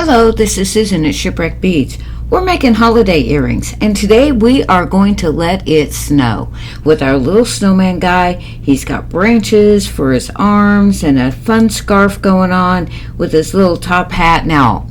Hello, this is Susan at Shipwreck Beads. We're making holiday earrings, and today we are going to let it snow with our little snowman guy. He's got branches for his arms and a fun scarf going on with his little top hat now.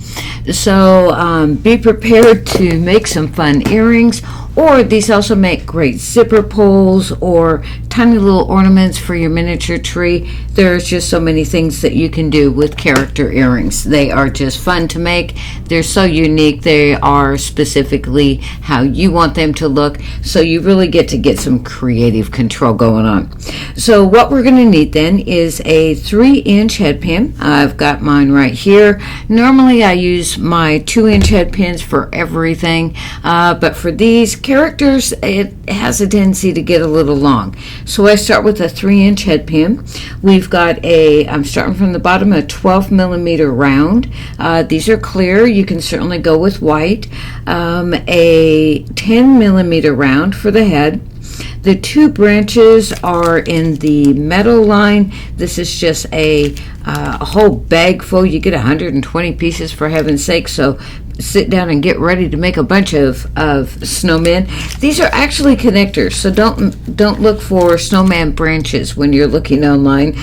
So be prepared to make some fun earrings, or these also make great zipper pulls or tiny little ornaments for your miniature tree. There's just so many things that you can do with character earrings. They are just fun to make. They're so unique. They are specifically how you want them to look, so you really get to get some creative control going on. So what we're going to need then is a 3-inch head pin. I've got mine right here. Normally I use my 2-inch head pins for everything, but for these characters it has a tendency to get a little long. So I start with a 3-inch head pin. We've got I'm starting from the bottom, a 12 millimeter round. These are clear. You can certainly go with white. A 10 millimeter round for the head. The 2 branches are in the metal line. This is just a whole bag full. You get 120 pieces, for heaven's sake, so sit down and get ready to make a bunch of snowmen. These are actually connectors, so don't look for snowman branches when you're looking online.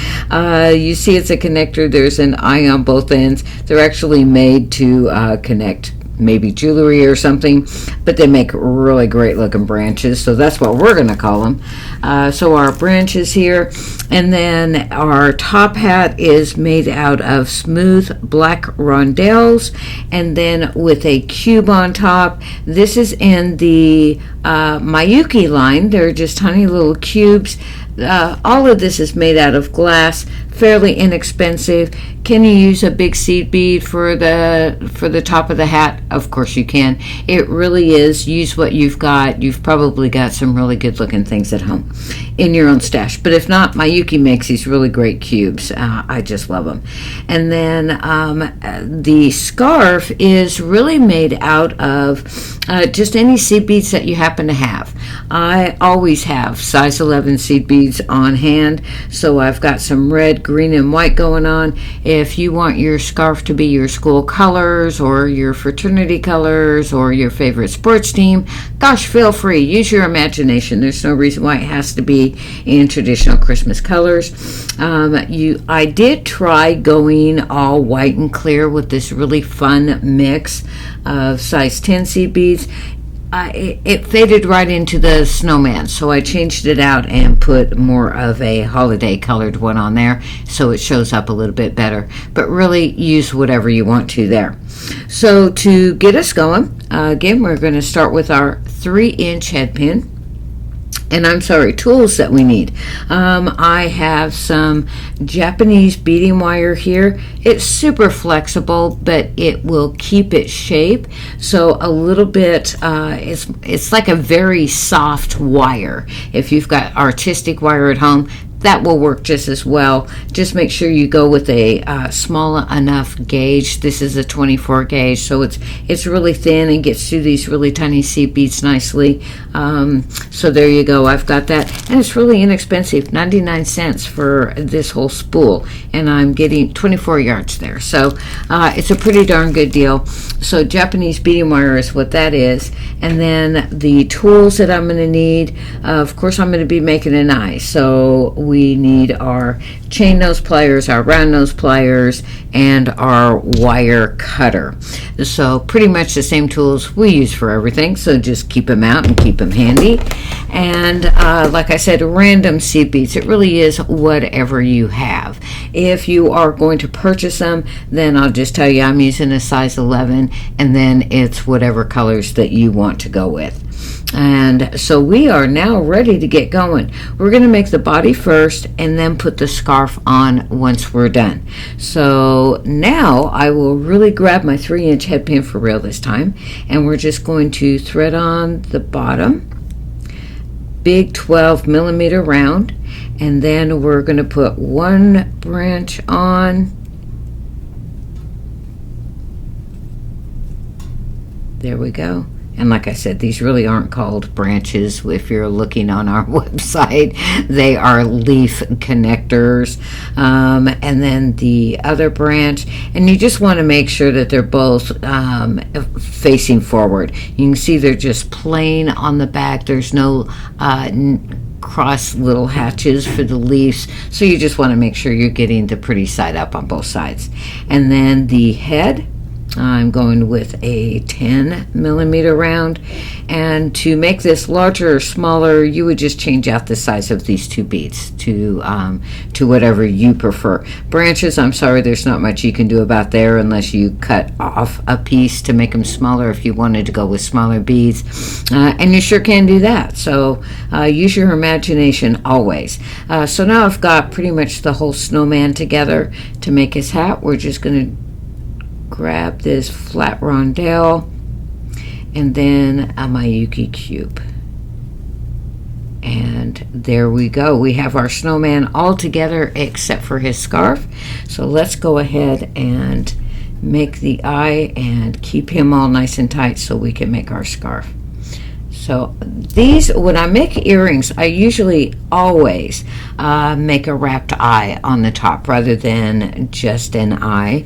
You see it's a connector. There's an eye on both ends. They're actually made to connect maybe jewelry or something, but they make really great looking branches, so that's what we're going to call them. So our branches here, and then our top hat is made out of smooth black rondelles, and then with a cube on top. This is in the Miyuki line. They're just tiny little cubes. All of this is made out of glass, fairly inexpensive. Can you use a big seed bead for the top of the hat? Of course you can. It really is, use what you've got. You've probably got some really good looking things at home in your own stash, but if not, Miyuki makes these really great cubes. I just love them. And then the scarf is really made out of just any seed beads that you happen to have. I always have size 11 seed beads on hand, so I've got some red, green, and white going on. If you want your scarf to be your school colors or your fraternity colors or your favorite sports team, gosh, feel free. Use your imagination. There's no reason why it has to be in traditional Christmas colors. I did try going all white and clear with this really fun mix of size 10 seed beads. It faded right into the snowman, so I changed it out and put more of a holiday colored one on there so it shows up a little bit better, but really use whatever you want to there. So to get us going, again, we're going to start with our 3-inch head pin. Tools that we need. I have some Japanese beading wire here. It's super flexible, but it will keep its shape. So a little bit, it's like a very soft wire. If you've got artistic wire at home, that will work just as well. Just make sure you go with a small enough gauge. This is a 24 gauge, so it's really thin and gets through these really tiny seed beads nicely. So there you go. I've got that, and it's really inexpensive, 99 cents for this whole spool, and I'm getting 24 yards there. So it's a pretty darn good deal. So Japanese beading wire is what that is, and then the tools that I'm going to need. Of course, I'm going to be making an eye, so we need our chain nose pliers, our round nose pliers, and our wire cutter. So pretty much the same tools we use for everything, so just keep them out and keep them handy. And like I said, random seed beads. It really is whatever you have. If you are going to purchase them, then I'll just tell you I'm using a size 11, and then it's whatever colors that you want to go with. And so we are now ready to get going. We're going to make the body first and then put the scarf on once we're done. So now I will really grab my 3-inch head pin for real this time, and we're just going to thread on the bottom, big 12 millimeter round, and then we're going to put 1 branch on. There we go. And like I said, these really aren't called branches if you're looking on our website. They are leaf connectors. And then the other branch, and you just want to make sure that they're both facing forward. You can see they're just plain on the back. There's no cross little hatches for the leaves, so you just want to make sure you're getting the pretty side up on both sides. And then the head, I'm going with a 10 millimeter round, and to make this larger or smaller, you would just change out the size of these two beads to whatever you prefer. Branches, I'm sorry, there's not much you can do about there unless you cut off a piece to make them smaller if you wanted to go with smaller beads, and you sure can do that. So use your imagination always. So now I've got pretty much the whole snowman together. To make his hat, we're just going to grab this flat rondelle and then a Miyuki cube, and there we go. We have our snowman all together except for his scarf. So let's go ahead and make the eye and keep him all nice and tight so we can make our scarf. So these, when I make earrings, I usually always make a wrapped eye on the top rather than just an eye.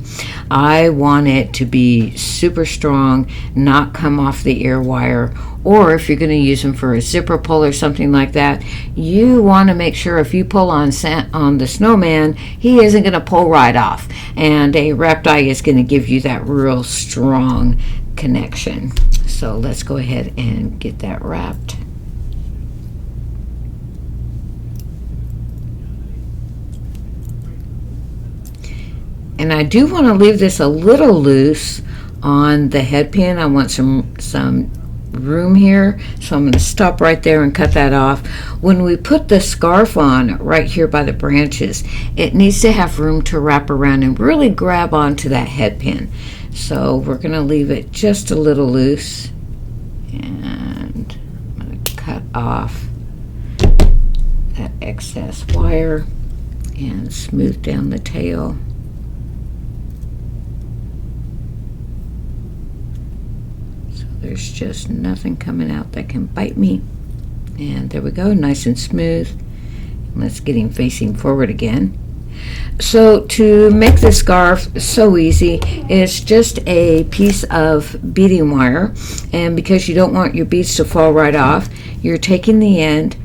I want it to be super strong, not come off the ear wire, or if you're going to use them for a zipper pull or something like that, you want to make sure if you pull on the snowman, he isn't going to pull right off. And a wrapped eye is going to give you that real strong connection. So let's go ahead and get that wrapped. And I do want to leave this a little loose on the head pin. I want some room here, so I'm going to stop right there and cut that off. When we put the scarf on right here by the branches, it needs to have room to wrap around and really grab onto that head pin. So we're going to leave it just a little loose, and I'm going to cut off that excess wire and smooth down the tail. So there's just nothing coming out that can bite me. And there we go, nice and smooth. Let's get him facing forward again. So to make the scarf, so easy. It's just a piece of beading wire, and because you don't want your beads to fall right off, you're taking the end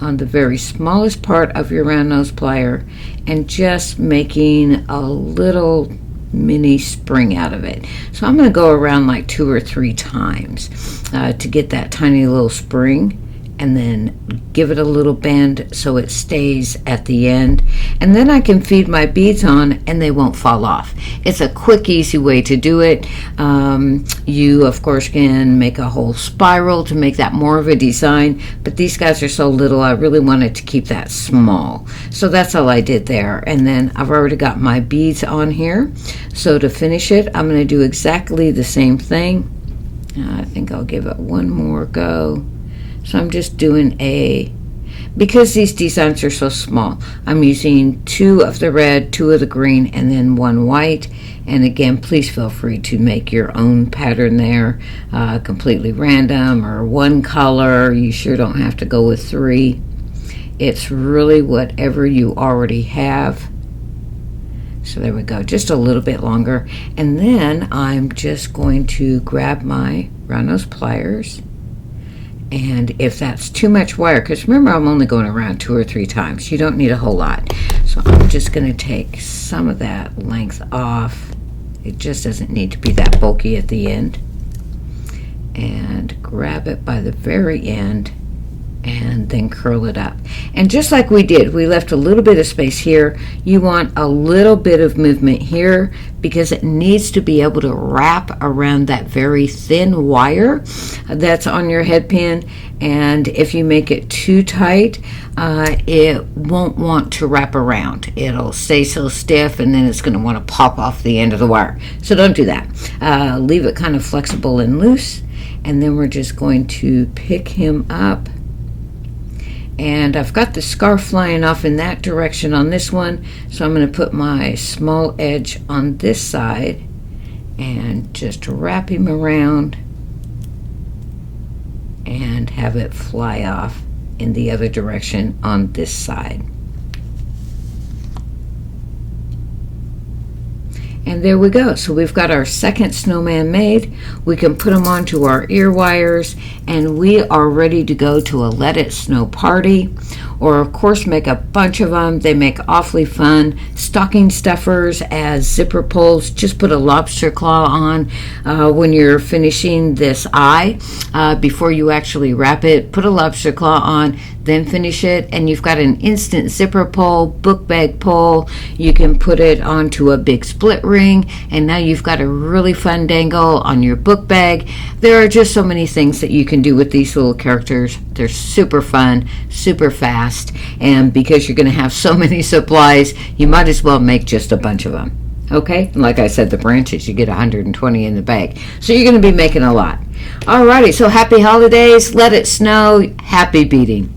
on the very smallest part of your round nose plier and just making a little mini spring out of it. So I'm going to go around like 2 or 3 times to get that tiny little spring, and then give it a little bend so it stays at the end, and then I can feed my beads on and they won't fall off. It's a quick, easy way to do it. You of course can make a whole spiral to make that more of a design, but these guys are so little, I really wanted to keep that small. So that's all I did there, and then I've already got my beads on here. So to finish it, I'm going to do exactly the same thing. I think I'll give it one more go. So I'm just doing because these designs are so small, I'm using 2 of the red, 2 of the green, and then 1 white. And again, please feel free to make your own pattern there, completely random or 1 color. You sure don't have to go with 3. It's really whatever you already have. So there we go, just a little bit longer. And then I'm just going to grab my round nose pliers. And if that's too much wire, because remember I'm only going around 2 or 3 times, you don't need a whole lot. So I'm just going to take some of that length off. It just doesn't need to be that bulky at the end. And grab it by the very end and then curl it up. And just like we did, we left a little bit of space here. You want a little bit of movement here because it needs to be able to wrap around that very thin wire that's on your head pin. And if you make it too tight, it won't want to wrap around. It'll stay so stiff, and then it's going to want to pop off the end of the wire. So don't do that. Leave it kind of flexible and loose, and then we're just going to pick him up. And I've got the scarf flying off in that direction on this one, so I'm going to put my small edge on this side and just wrap him around and have it fly off in the other direction on this side. And there we go. So we've got our second snowman made. We can put them onto our ear wires, and we are ready to go to a Let It Snow party, or of course make a bunch of them. They make awfully fun stocking stuffers as zipper pulls. Just put a lobster claw on when you're finishing this eye. Before you actually wrap it, put a lobster claw on, then finish it, and you've got an instant zipper pull, book bag pull. You can put it onto a big split ring, and now you've got a really fun dangle on your book bag. There are just so many things that you can do with these little characters. They're super fun, super fast, and because you're going to have so many supplies, you might as well make just a bunch of them. Okay, and like I said, the branches, you get 120 in the bag, so you're going to be making a lot. Alrighty, so happy holidays, let it snow, happy beading.